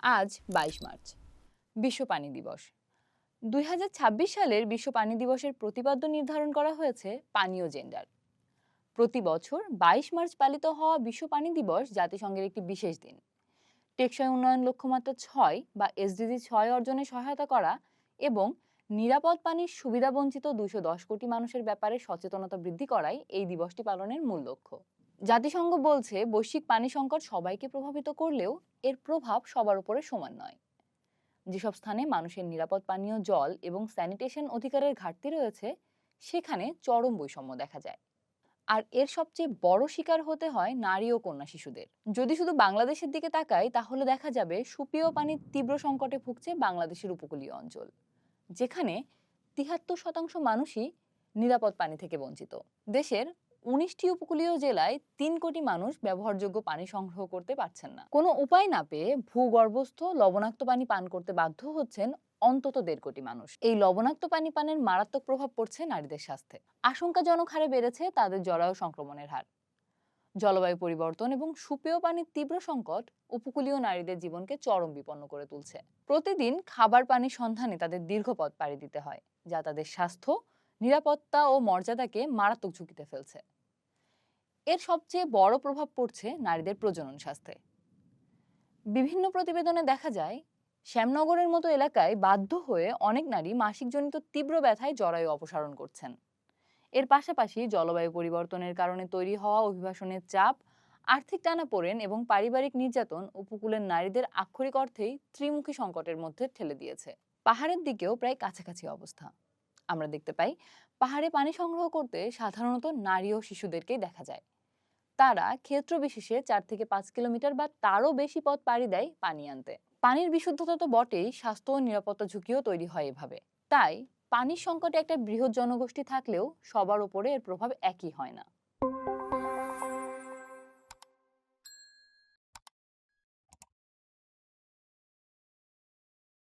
আজ ২২ মার্চ, বিশ্ব পানি দিবস। ২০২৬ সালের বিশ্ব পানি দিবসের প্রতিপাদ্য নির্ধারণ করা হয়েছে পানি ও জেন্ডার। প্রতি বছর ২২ মার্চ পালিত হওয়া বিশ্ব পানি দিবস জাতিসংঘের একটি বিশেষ দিন। টেকসই উন্নয়ন লক্ষ্যমাত্রা ৬ বা এসডিজি ৬ অর্জনে সহায়তা করা এবং নিরাপদ পানির সুবিধাবঞ্চিত ২১০ কোটি মানুষের ব্যাপারে সচেতনতা বৃদ্ধি করাই এই দিবসটি পালনের মূল লক্ষ্য। জাতিসংঘ বলছে, বৈশ্বিক পানি সংকট সবাইকে প্রভাবিত করলেও এর প্রভাব সবার উপরে সমান নয়। যেসব স্থানে মানুষের নিরাপদ পানীয় জল এবং স্যানিটেশন অধিকারের ঘাটতি রয়েছে, সেখানে চরম বৈষম্য দেখা যায়। আর এর সবচেয়ে বড় শিকার হতে হয় নারী ও কন্যা শিশুদের। যদি শুধু বাংলাদেশের দিকে তাকাই, তাহলে দেখা যাবে সুপেয় পানির তীব্র সংকটে ভুগছে বাংলাদেশের উপকূলীয় অঞ্চল, যেখানে ৭৩% মানুষই নিরাপদ পানি থেকে বঞ্চিত। দেশের ১৯টি উপকূলীয় জেলায় ৩ কোটি মানুষ ব্যবহারযোগ্য পানি সংগ্রহ করতে পারছেন না। কোনো উপায় না পেয়ে ভূগর্ভস্থ লবণাক্ত পানি পান করতে বাধ্য হচ্ছেন অন্তত ১.৫ কোটি মানুষ। এই লবণাক্ত পানি পানের মারাত্মক প্রভাব পড়ছে নারীদের স্বাস্থ্যে। আশঙ্কাজনক হারে বেড়েছে তাদের জরায়ু সংক্রমণের হার। জলবায়ু পরিবর্তন এবং সুপেয় পানির তীব্র সংকট উপকূলীয় নারীদের জীবনকে চরম বিপন্ন করে তুলছে। প্রতিদিন খাবার পানির সন্ধানে তাদের দীর্ঘ পথ পাড়ি দিতে হয়, যা তাদের স্বাস্থ্য, নিরাপত্তা ও মর্যাদাকে মারাত্মক ঝুঁকিতে ফেলছে। এর সবচেয়ে বড় প্রভাব পড়ছে নারীদের প্রজনন স্বাস্থ্যে। বিভিন্ন প্রতিবেদনে দেখা যায়, শ্যামনগরের মতো এলাকায় বাধ্য হয়ে অনেক নারী মাসিকজনিত তীব্র ব্যথায় জরায়ু অপসারণ করছেন। এর পাশাপাশি জলবায়ু পরিবর্তনের কারণে তৈরি হওয়া অভিবাসনের চাপ, আর্থিক টানাপোড়েন এবং পারিবারিক নির্যাতন উপকূলের নারীদের আক্ষরিক অর্থেই ত্রিমুখী সংকটের মধ্যে ঠেলে দিয়েছে। পাহাড়ের দিকেও প্রায় কাছাকাছি অবস্থা। আমরা দেখতে পাই, পাহাড়ে পানি সংগ্রহ করতে সাধারণত নারী ও শিশুদেরকেই দেখা যায়। তারা ক্ষেত্র বিশেষে ৪ থেকে ৫ কিলোমিটার বা তারও বেশি পথ পাড়ি দেয় পানি আনতে। পানির বিশুদ্ধতা তো বটেই, স্বাস্থ্য ও নিরাপত্তা ঝুঁকিও তৈরি হয় এভাবে। তাই পানির সংকটে একটা বৃহৎ জনগোষ্ঠী থাকলেও সবার উপরে এর প্রভাব একই হয় না।